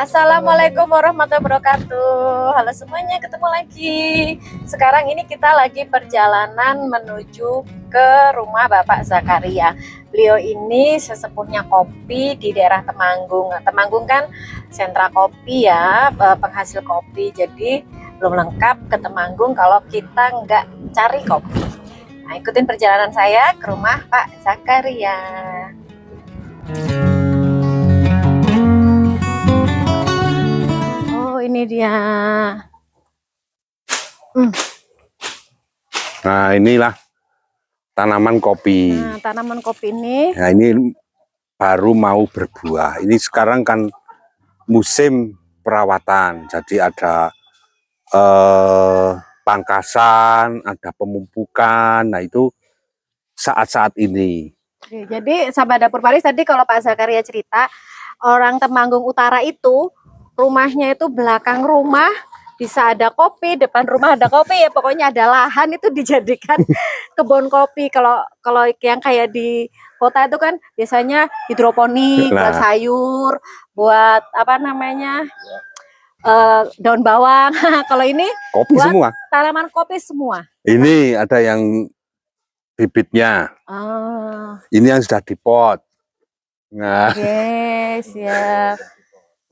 Assalamualaikum warahmatullahi wabarakatuh. Halo semuanya, ketemu lagi. Sekarang ini kita lagi perjalanan menuju ke rumah Bapak Zakaria. Beliau ini sesepuhnya kopi di daerah Temanggung. Temanggung kan sentra kopi ya, penghasil kopi. Jadi belum lengkap ke Temanggung kalau kita nggak cari kopi. Nah, ikutin perjalanan saya ke rumah Pak Zakaria. Ini dia. Nah, inilah tanaman kopi. Nah, tanaman kopi ini. Nah, ini baru mau berbuah. Ini sekarang kan musim perawatan. Jadi ada pangkasan, ada pemupukan. Nah, itu saat-saat ini. Oke, jadi sahabat Dapur Paris, tadi kalau Pak Zakaria cerita, orang Temanggung Utara itu rumahnya itu belakang rumah bisa ada kopi, depan rumah ada kopi, ya pokoknya ada lahan itu dijadikan kebun kopi. Kalau yang kayak di kota itu kan biasanya hidroponik, buat sayur, buat apa namanya, daun bawang. Kalau ini kopi buat semua, tanaman kopi semua. Ini ada yang bibitnya, ini yang sudah dipot. Nah, oke, siap.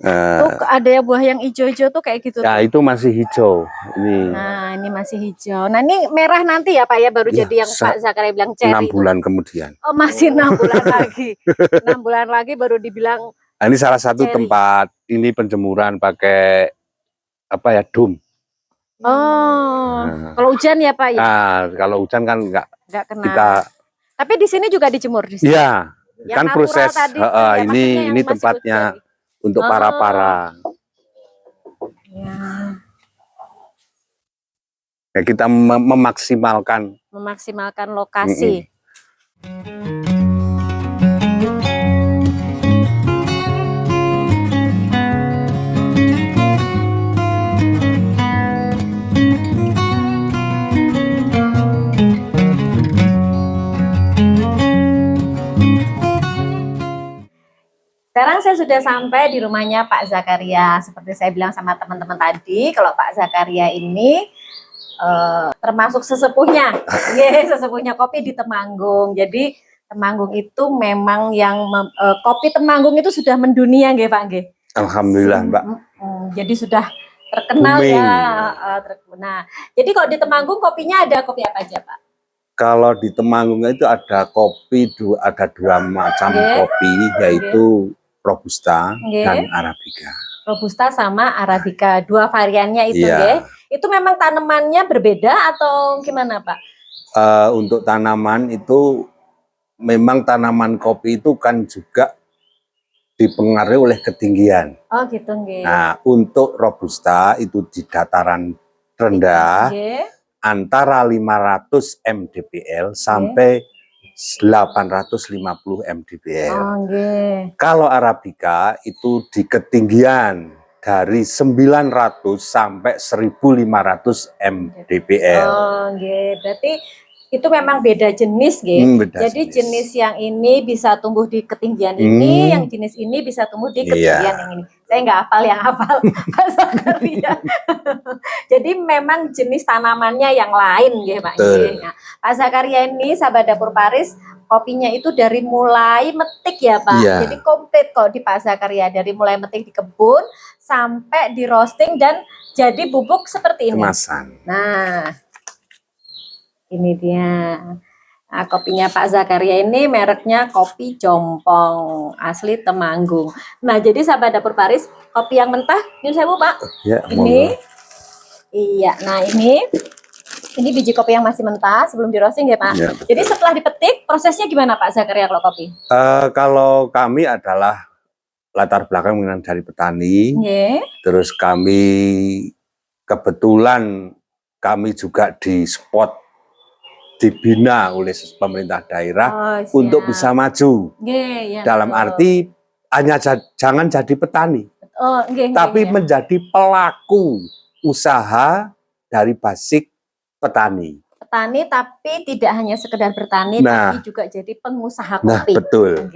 Tuh ada ya buah yang hijau-hijau tuh kayak gitu. Ya, itu masih hijau. Ini. Nah, ini masih hijau. Nah, ini merah nanti ya Pak ya, baru Ya, jadi yang Pak Zakaria bilang cherry. 6 bulan kemudian. Oh, masih 6 bulan lagi. 6 bulan lagi baru dibilang. Nah, ini salah satu cherry. Tempat ini penjemuran pakai apa ya, dum. Nah, kalau hujan ya Pak ya. Nah, kalau hujan kan enggak kena. Tapi di sini juga dijemur di sini. Iya. Kan proses tadi, ini tempatnya untuk para-para. Ya, kita memaksimalkan lokasi. Sekarang saya sudah sampai di rumahnya Pak Zakaria. Seperti saya bilang sama teman-teman tadi, kalau Pak Zakaria ini termasuk sesepuhnya, sesepuhnya kopi di Temanggung. Jadi Temanggung itu memang yang kopi Temanggung itu sudah mendunia, nggih Pak nggih. Alhamdulillah Mbak. Jadi sudah terkenal. Booming. Ya. Nah, jadi kalau di Temanggung kopinya ada kopi apa aja Pak? Kalau di Temanggung itu ada kopi, ada 2 macam kopi, yaitu Robusta dan Arabica. Robusta sama Arabica, 2 variannya itu, Itu memang tanamannya berbeda atau gimana Pak? Untuk tanaman itu memang tanaman kopi itu kan juga dipengaruhi oleh ketinggian. Oh gitu, nggih. Nah, untuk Robusta itu di dataran rendah, antara 500 mdpl sampai 850 mdpl. Kalau Arabica itu di ketinggian dari 900 sampai 1500 mdpl. Berarti itu memang beda jenis, Jadi jenis yang ini bisa tumbuh di ketinggian ini, yang jenis ini bisa tumbuh di ketinggian yang ini. Saya nggak hafal yang hafal Pak Zakaria. Jadi memang jenis tanamannya yang lain, Pak. Nah, Pak Zakaria ini sahabat Dapur Paris, kopinya itu dari mulai metik ya Pak. Jadi komplit kok di Pak Zakaria, dari mulai metik di kebun sampai di roasting dan jadi bubuk seperti ini. Kemasan. Nah, ini dia. Nah, kopinya Pak Zakaria ini mereknya Kopi Jompong, asli Temanggung. Nah, jadi sahabat Dapur Paris, kopi yang mentah, ini saya Pak. Ya, ini. Iya, nah ini biji kopi yang masih mentah sebelum di roasting ya Pak. Ya, jadi setelah dipetik, prosesnya gimana Pak Zakaria kalau kopi? Kalau kami adalah latar belakang dari petani. Terus kami kebetulan kami juga di spot dibina oleh pemerintah daerah untuk bisa maju. Dalam arti hanya jangan jadi petani, tapi menjadi pelaku usaha dari basic petani. Petani tapi tidak hanya sekedar bertani, tapi juga jadi pengusaha kopi. Nah, betul.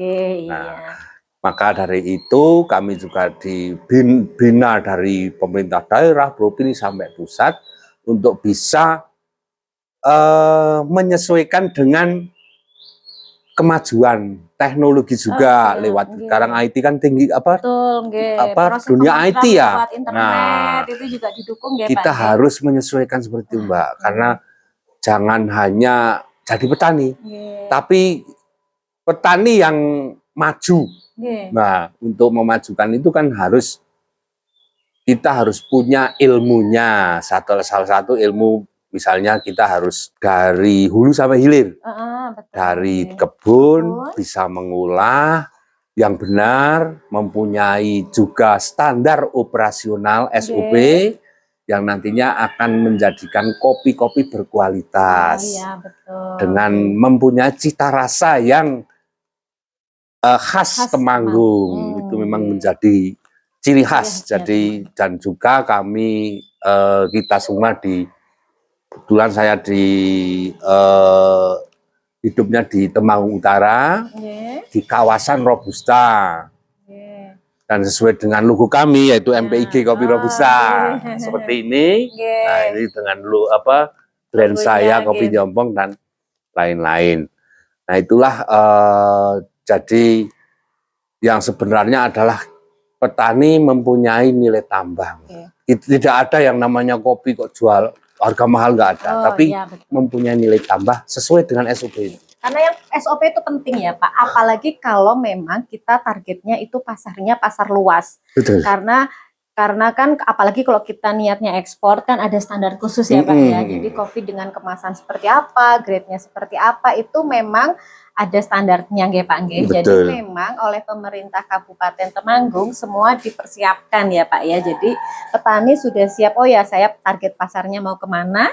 Maka dari itu kami juga dibina dari pemerintah daerah, provinsi sampai pusat untuk bisa menyesuaikan dengan kemajuan teknologi juga lewat sekarang IT kan tinggi Betul, dunia IT ya. Internet itu juga didukung kita Pak, harus menyesuaikan seperti itu Mbak, karena jangan hanya jadi petani, tapi petani yang maju. Nah, untuk memajukan itu kan kita harus punya ilmunya. Salah satu ilmu misalnya kita harus dari hulu sampai hilir. Betul. Dari kebun bisa mengolah yang benar, mempunyai juga standar operasional SOP yang nantinya akan menjadikan kopi-kopi berkualitas. Betul. Dengan mempunyai cita rasa yang khas Temanggung. Itu memang menjadi ciri khas. Jadi dan juga kami kita semua kebetulan saya hidupnya di Temanggung Utara, di kawasan Robusta. Dan sesuai dengan logo kami yaitu MPIG Kopi Robusta. Seperti ini. Nah, ini dengan brand saya Kopi Jompong dan lain-lain. Nah, itulah jadi yang sebenarnya adalah petani mempunyai nilai tambah. Tidak ada yang namanya kopi kok jual harga mahal, nggak ada. Tapi mempunyai nilai tambah sesuai dengan SOP. Karena yang SOP itu penting ya Pak. Apalagi kalau memang kita targetnya itu pasarnya pasar luas. Betul. Karena kan apalagi kalau kita niatnya ekspor kan ada standar khusus ya Pak ya. Jadi kopi dengan kemasan seperti apa, grade-nya seperti apa itu memang ada standarnya nggih Pak nggih. Jadi memang oleh pemerintah Kabupaten Temanggung semua dipersiapkan ya Pak ya. Jadi petani sudah siap, oh ya saya target pasarnya mau kemana,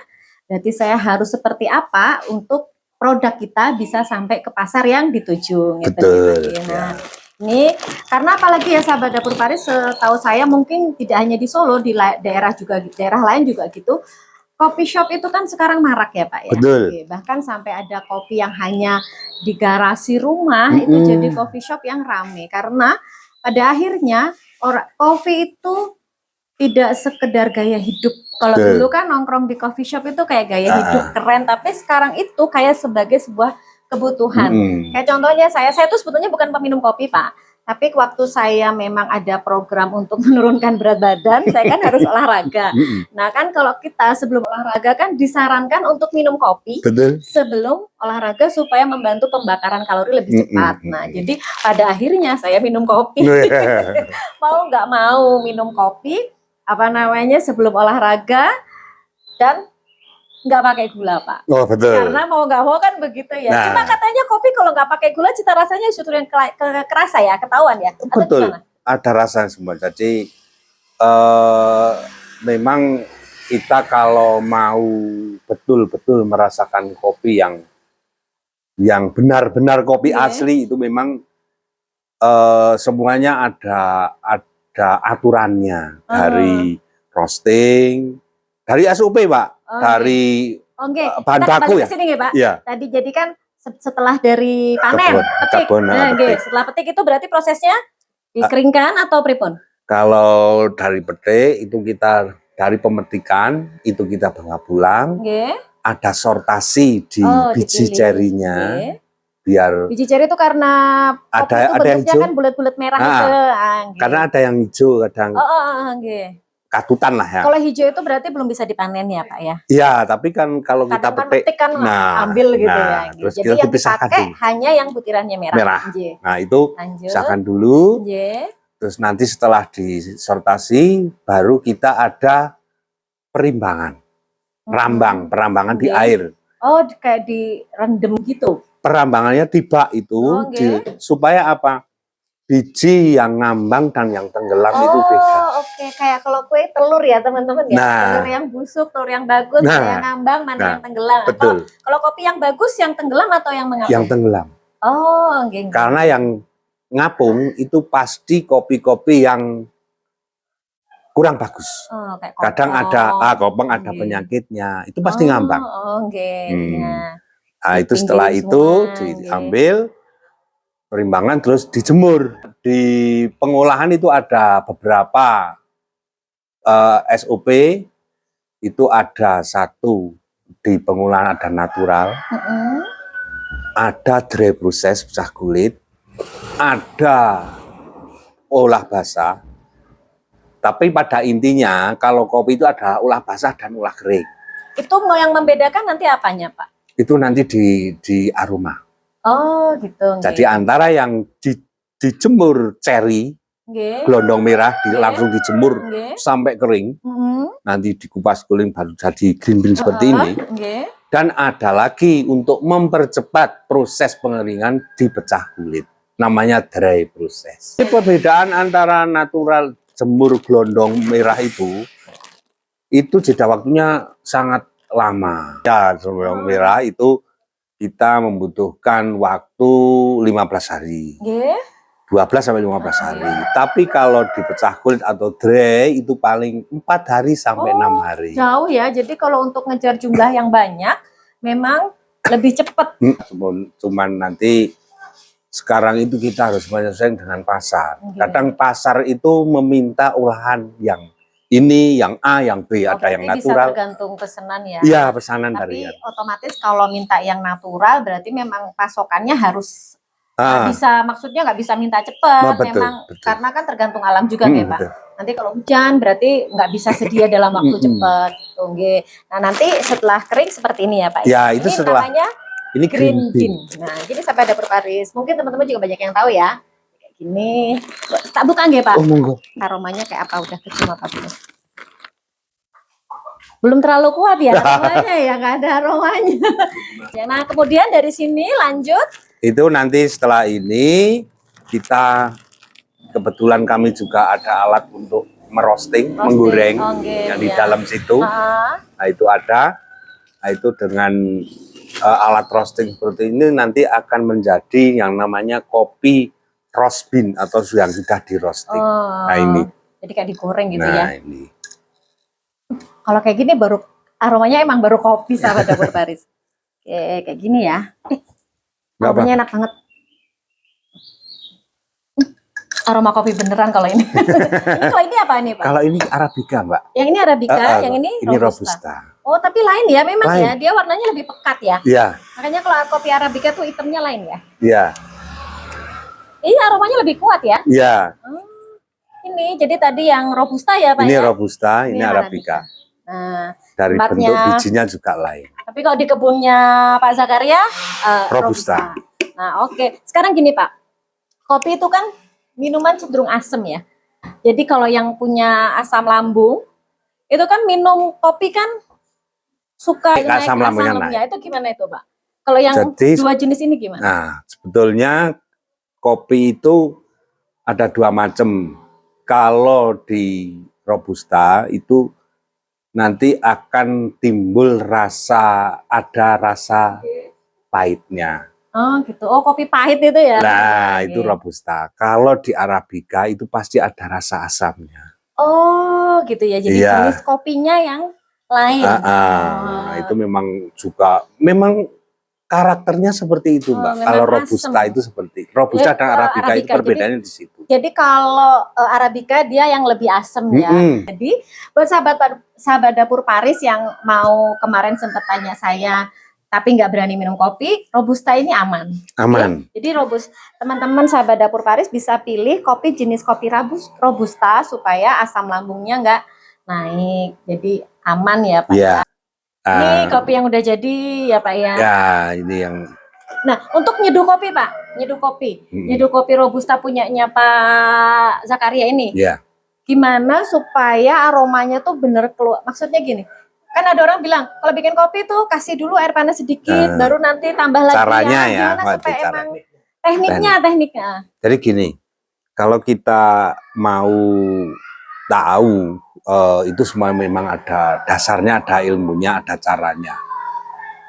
berarti saya harus seperti apa untuk produk kita bisa sampai ke pasar yang dituju. Betul. Gitu, nah, ini karena apalagi ya sahabat Dapur Paris, setahu saya mungkin tidak hanya di Solo, di daerah lain juga gitu. Coffee shop itu kan sekarang marak ya Pak ya. Betul. Bahkan sampai ada kopi yang hanya di garasi rumah itu jadi coffee shop yang rame. Karena pada akhirnya kopi itu tidak sekedar gaya hidup. Kalau dulu kan nongkrong di coffee shop itu kayak gaya hidup keren, tapi sekarang itu kayak sebagai sebuah kebutuhan. Kayak contohnya saya tuh sebetulnya bukan peminum kopi Pak. Tapi waktu saya memang ada program untuk menurunkan berat badan, saya kan harus olahraga. Nah kan kalau kita sebelum olahraga kan disarankan untuk minum kopi sebelum olahraga supaya membantu pembakaran kalori lebih cepat. Nah jadi pada akhirnya saya minum kopi. Mau nggak mau minum kopi, sebelum olahraga dan nggak pakai gula Pak. Oh betul. Karena mau nggak mau kan begitu ya. Nah, cuma katanya kopi kalau nggak pakai gula cita rasanya justru yang kerasa ya, ketahuan ya. Atau betul. Gimana? Ada rasa semua. Jadi memang kita kalau mau betul-betul merasakan kopi yang benar-benar kopi asli itu memang semuanya ada aturannya dari roasting, dari SOP Pak. Dari bahan baku ya. Sini, Pak. Ya. Tadi jadi kan setelah dari panen, petik. Setelah petik itu berarti prosesnya dikeringkan atau pripun? Kalau dari petik itu kita dari pemetikan itu kita bawa pulang. Ada sortasi di biji cerinya. Biar biji ceri itu karena ada yang hijau kan bulat-bulat merah itu. Karena ada yang hijau, kadang katutan lah ya. Kalau hijau itu berarti belum bisa dipanen ya Pak ya? Iya, tapi kan kalau kita petik kan ambil gitu ya. Terus jadi yang dipakai hanya yang butirannya merah. Nah itu pisahkan dulu. Terus nanti setelah disortasi baru kita ada perimbangan, perambangan di air. Oh kayak direndam gitu? Perambangannya di bak itu supaya apa? Biji yang ngambang dan yang tenggelam itu beda. Kayak kalau kue telur ya teman-teman ya. Telur yang busuk, telur yang bagus, yang ngambang, mana yang tenggelam. Betul. Kalau kopi yang bagus yang tenggelam atau yang mengapung? Yang tenggelam. Karena yang ngapung itu pasti kopi-kopi yang kurang bagus. Kadang ada kopeng, ada penyakitnya. Itu pasti ngambang. Nah, itu setelah itu diambil. Perimbangan terus dijemur. Di pengolahan itu ada beberapa SOP, itu ada satu di pengolahan ada natural, ada dry process pecah kulit, ada olah basah. Tapi pada intinya kalau kopi itu ada olah basah dan olah kering. Itu yang membedakan nanti apanya, Pak? Itu nanti di aroma. Oh gitu. Jadi antara yang dijemur cherry, gelondong merah, langsung dijemur sampai kering, nanti dikupas guling baru jadi green bean seperti ini. Dan ada lagi untuk mempercepat proses pengeringan di pecah kulit, namanya dry process. Perbedaan antara natural jemur gelondong merah itu jeda waktunya sangat lama. Ya, gelondong merah itu kita membutuhkan waktu 15 hari. 12 sampai 15 hari. Tapi kalau dipecah kulit atau dry itu paling 4 hari sampai 6 hari. Jauh ya. Jadi kalau untuk ngejar jumlah yang banyak memang lebih cepat. Cuman nanti sekarang itu kita harus menyesuaikan dengan pasar. Kadang pasar itu meminta olahan yang ini, yang A, yang B, ada yang natural. Bisa tergantung pesanan ya. Iya, pesanan tapi harian. Otomatis kalau minta yang natural berarti memang pasokannya harus maksudnya nggak bisa minta cepat, memang betul. Karena kan tergantung alam juga ya Pak. Nanti kalau hujan berarti nggak bisa sedia dalam waktu cepat. Nah nanti setelah kering seperti ini ya Pak. Ya itu setelah namanya ini green bean. Nah jadi sampai ada Paris. Mungkin teman-teman juga banyak yang tahu ya. Ini tak buka nggih Pak? Monggo. Aromanya kayak apa udah kecium apa belum? Belum terlalu kuat ya aromanya ya, nggak ada aromanya. Nah kemudian dari sini lanjut. Itu nanti setelah ini kita kebetulan kami juga ada alat untuk merosting, menggoreng yang di dalam situ. Nah itu ada. Nah itu dengan alat roasting seperti ini nanti akan menjadi yang namanya kopi roast bean atau yang sudah di roasting. Nah ini. Jadi kayak digoreng gitu ya. Nah ini. Kalau kayak gini baru aromanya emang baru kopi sahabat dapur Paris. Kayak gini ya. Aromanya enak banget. Aroma kopi beneran kalau ini. Kalau ini apa nih Pak? Kalau ini Arabica Mbak. Yang ini Arabica, yang ini Robusta. Oh tapi lain ya memang lain. Ya. Dia warnanya lebih pekat ya. Iya. Makanya kalau kopi Arabica tuh hitamnya lain ya. Iya. Ini aromanya lebih kuat ya? Iya. Ini jadi tadi yang Robusta ya Pak. Ini Robusta, ini Arabica. Nah, dari bentuk bijinya juga lain. Tapi kalau di kebunnya Pak Zakaria Robusta. Nah oke. Sekarang gini Pak, kopi itu kan minuman cenderung asam ya. Jadi kalau yang punya asam lambung itu kan minum kopi kan suka naik asam lambungnya. Itu gimana itu Pak? Kalau yang dua jenis ini gimana? Nah sebetulnya kopi itu ada dua macam. Kalau di Robusta itu nanti akan timbul ada rasa pahitnya. Oh gitu. Oh kopi pahit itu ya? Nah itu Robusta. Kalau di Arabica itu pasti ada rasa asamnya. Oh gitu ya. Jadi jenis kopinya yang lain. Itu memang karakternya seperti itu Mbak. Kalau Robusta itu seperti Robusta dan Arabica itu perbedaannya di situ. Jadi kalau Arabica dia yang lebih asam ya. Jadi buat sahabat dapur Paris yang mau kemarin sempat tanya saya tapi nggak berani minum kopi, Robusta ini aman. Aman. Jadi teman-teman sahabat dapur Paris bisa pilih kopi jenis kopi Robusta supaya asam lambungnya nggak naik. Jadi aman ya Pak. Ya. Ini kopi yang udah jadi ya Pak ya. Ya, ini yang. Nah, untuk nyeduh kopi Pak, nyeduh kopi Robusta punyanya Pak Zakaria ini. Ya. Gimana supaya aromanya tuh bener keluar? Maksudnya gini, kan ada orang bilang kalau bikin kopi tuh kasih dulu air panas sedikit, baru nanti tambah lagi. Caranya ya. Gimana supaya emang tekniknya. Jadi gini, kalau kita mau tahu itu semua memang ada dasarnya, ada ilmunya, ada caranya.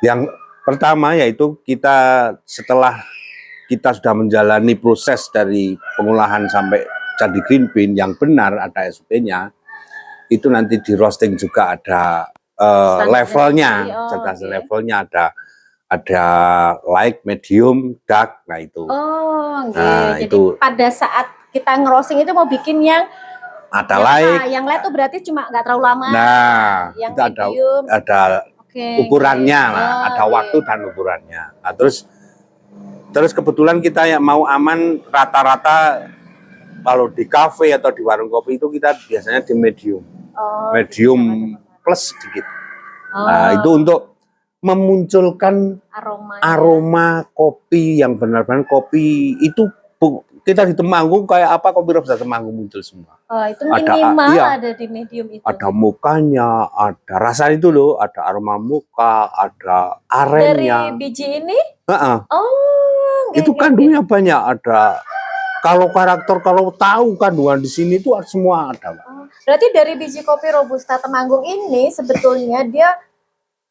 Yang pertama yaitu setelah kita sudah menjalani proses dari pengolahan sampai jadi green bean yang benar, ada SOP-nya, itu nanti di roasting juga ada levelnya, levelnya ada light, medium, dark. Nah itu. Oh, nah, jadi itu pada saat kita ngerosting itu mau bikin yang ada light. Yang light tuh berarti cuma nggak terlalu lama. Nah, yang itu medium ada ukurannya lah, ada waktu dan ukurannya. Nah, terus kebetulan kita yang mau aman kalau di kafe atau di warung kopi itu kita biasanya di medium. Medium plus sedikit. Nah, itu untuk memunculkan aroma kopi yang benar-benar kopi itu kita di Temanggung kayak apa kopi Robusta Temanggung muncul semua. Itu minimal ada di medium itu. Ada mukanya, ada rasa itu loh, ada aroma muka, ada arennya. Dari biji ini? Itu kandungnya banyak, ada. Kalau tahu kandungan di sini itu semua ada. Berarti dari biji kopi Robusta Temanggung ini sebetulnya dia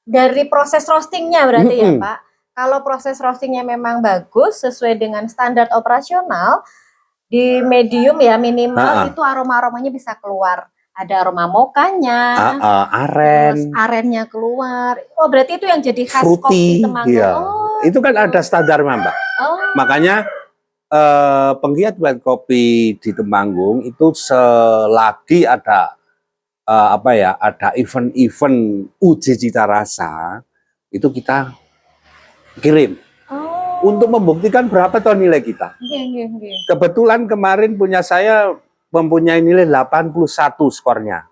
dari proses roastingnya berarti ya Pak. Kalau proses roastingnya memang bagus sesuai dengan standar operasional di medium ya minimal itu aromanya bisa keluar. Ada aroma mokanya, aren, arennya keluar. Oh berarti itu yang jadi khas fruity, kopi Temanggung. Iya. Itu kan ada standarnya Mbak. Makanya penggiat buat kopi di Temanggung itu selagi ada ada event-event uji cita rasa itu kita kirim untuk membuktikan berapa toh nilai kita. Kebetulan kemarin saya mempunyai nilai 81 skornya.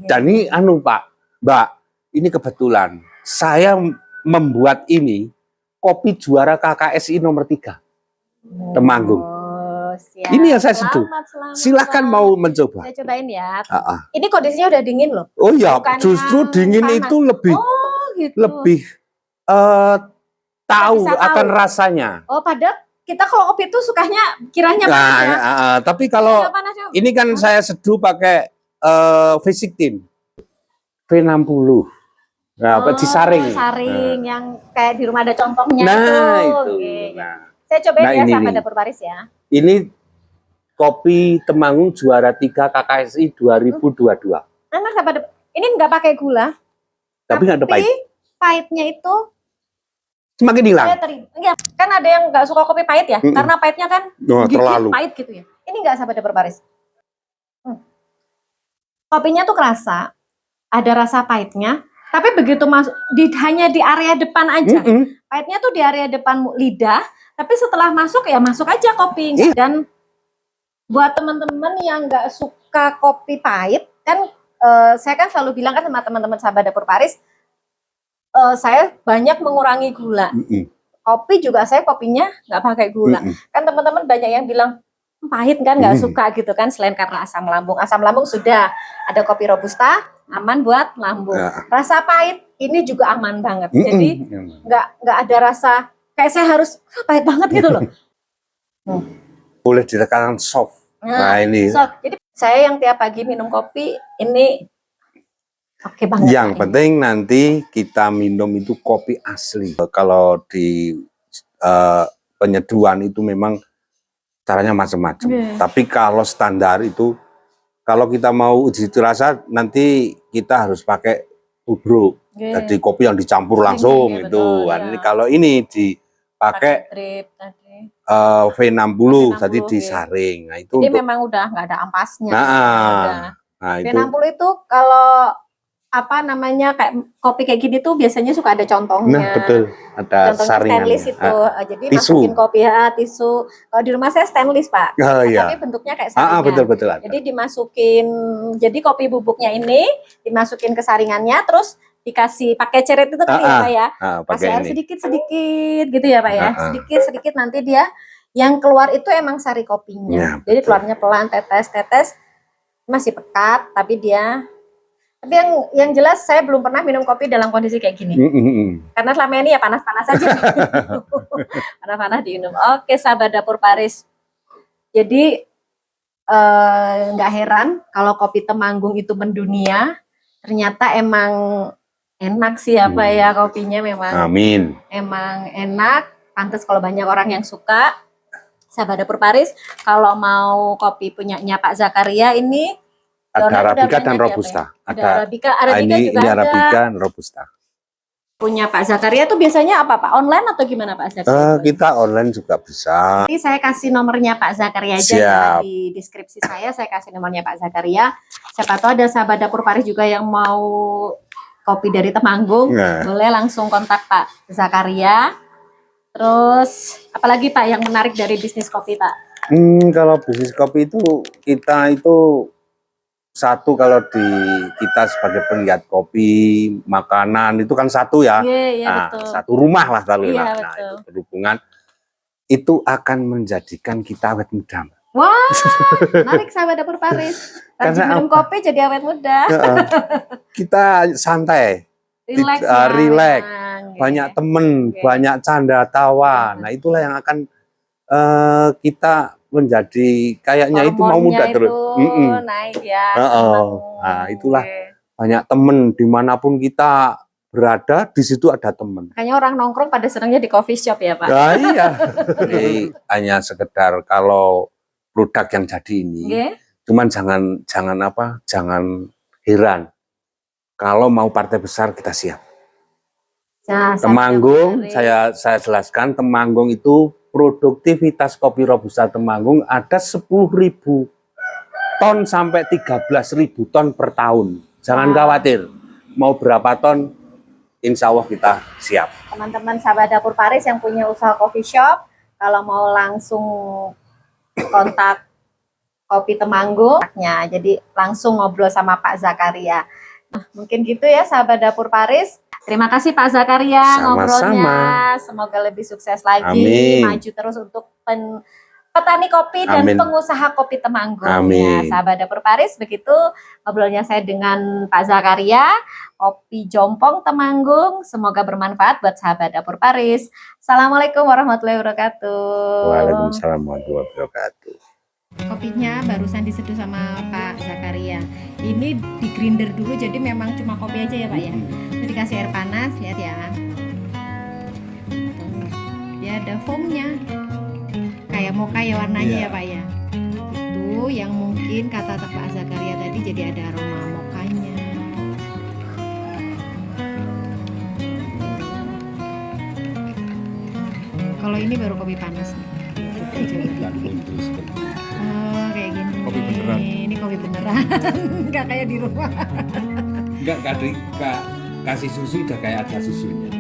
Dan ini Mbak, ini kebetulan saya membuat ini kopi juara KKSI nomor 3 Temanggung. Siap. Ini yang saya seduh. Silahkan mau mencoba. Saya cobain ya. Ini kondisinya udah dingin loh. Oh iya, justru dingin panas. Itu lebih lebih tahu akan rasanya. Oh, padahal kita kalau kopi itu sukanya kiranya panas ya. Tapi kalau ini kan saya seduh pakai V16 V60. Nah, disaring. Saring yang kayak di rumah ada contohnya itu. Saya cobain ya Sahabat Dapur Paris ya. Ini kopi Temanggung juara 3 KKSI 2022. Enak Sahabat. Ini nggak pakai gula. Tapi nggak ada pahit. Pahitnya itu semakin hilang. Kan ada yang nggak suka kopi pahit ya, karena pahitnya kan terlalu pahit gitu ya. Ini nggak Sahabat Dapur Paris. Kopinya tuh kerasa, ada rasa pahitnya. Tapi begitu masuk hanya di area depan aja. Pahitnya tuh di area depan lidah, tapi setelah masuk ya masuk aja kopi. Dan buat teman-teman yang nggak suka kopi pahit, kan saya kan selalu bilang kan sama teman-teman Sahabat Dapur Paris, saya banyak mengurangi gula. Kopi juga saya kopinya nggak pakai gula. Kan teman-teman banyak yang bilang pahit kan nggak suka gitu kan, selain karena asam lambung. Asam lambung sudah ada kopi Robusta aman buat lambung. Rasa pahit ini juga aman banget. Jadi nggak ada rasa kayak saya harus pahit banget gitu loh. Boleh ditekan soft. Nah ini. Jadi saya yang tiap pagi minum kopi ini oke banget. Yang penting nanti kita minum itu kopi asli. Kalau di penyeduhan itu memang caranya macam-macam. Tapi kalau standar itu, kalau kita mau uji rasa, nanti kita harus pakai tubruk. Jadi kopi yang dicampur langsung itu. Ini kalau ini dipakai V60, tadi disaring. Nah, itu jadi memang udah nggak ada ampasnya. V60 itu itu kalau apa namanya kayak kopi kayak gini tuh biasanya suka ada contongnya. Nah betul, ada saringan. Stainless itu, jadi tisu. Masukin kopi tisu. Kalau di rumah saya stainless Pak, tapi bentuknya kayak saringan. Betul. Jadi dimasukin, jadi kopi bubuknya ini dimasukin ke saringannya, terus dikasih pakai ceret itu tadi ya Pak ya, kasih air sedikit gitu ya Pak ya, sedikit nanti dia yang keluar itu emang sari kopinya. Jadi keluarnya pelan, tetes masih pekat, tapi yang jelas saya belum pernah minum kopi dalam kondisi kayak gini. Karena selama ini ya panas-panas aja. Panas-panas diminum. Oke Sahabat Dapur Paris. Jadi nggak heran kalau kopi Temanggung itu mendunia. Ternyata emang enak sih apa ya kopinya memang. Amin. Emang enak. Pantes kalau banyak orang yang suka. Sahabat Dapur Paris, kalau mau kopi punyanya Pak Zakaria ini ada Arabica dan Robusta. Ada Arabica juga ini Arabica dan Robusta. Punya Pak Zakaria tuh biasanya apa Pak? Online atau gimana Pak Zakaria? Kita online juga bisa. Nanti saya kasih nomornya Pak Zakaria aja ya di deskripsi saya kasih nomornya Pak Zakaria. Siapa tahu ada sahabat Dapur Paris juga yang mau kopi dari Temanggung, boleh langsung kontak Pak Zakaria. Terus apalagi Pak yang menarik dari bisnis kopi Pak? Kalau bisnis kopi itu kita itu satu, kalau kita sebagai penggiat kopi, makanan itu kan satu ya. Nah, betul. Satu rumah lah selalu. Nah, itu berhubungan itu akan menjadikan kita awet muda. Wah, menarik sahabat Dapur Paris. Rajin minum kopi jadi awet muda. Kita santai, relax, banyak temen, banyak canda tawa. Nah, itulah yang akan kita menjadi kayaknya itu mau muda terus. Naik ya. Nah, itulah banyak temen dimanapun kita berada, di situ ada temen. Makanya orang nongkrong pada senangnya di coffee shop ya Pak. Nah, iya. Jadi hanya sekedar kalau produk yang jadi ini, cuman jangan heran kalau mau partai besar kita siap. Temanggung, saya jelaskan, Temanggung itu produktivitas kopi Robusta Temanggung ada 10.000 ton sampai 13.000 ton per tahun. Jangan khawatir, mau berapa ton, insya Allah kita siap. Teman-teman sahabat Dapur Paris yang punya usaha coffee shop, kalau mau langsung kontak Kopi Temanggung, jadi langsung ngobrol sama Pak Zakaria. Mungkin gitu ya sahabat Dapur Paris. Terima kasih Pak Zakaria ngobrolnya. Semoga lebih sukses lagi, maju terus untuk petani kopi dan pengusaha kopi Temanggung. Ya, sahabat Dapur Paris, begitu ngobrolnya saya dengan Pak Zakaria, Kopi Jompong Temanggung. Semoga bermanfaat buat sahabat Dapur Paris. Assalamualaikum warahmatullahi wabarakatuh. Waalaikumsalam warahmatullahi wabarakatuh. Kopinya barusan diseduh sama Pak Zakaria. Ini di grinder dulu, jadi memang cuma kopi aja ya Pak ya. Itu dikasih air panas, lihat ya. Ya ada foamnya, kayak mocha ya warnanya ya Pak ya. Itu yang mungkin kata Pak Zakaria tadi, jadi ada aroma mochanya. Kalau ini baru kopi panas nih. Kayak gini. Kopi beneran. Ini kopi beneran. Nggak kayak di rumah. Nggak kasih susu udah kayak ada susunya.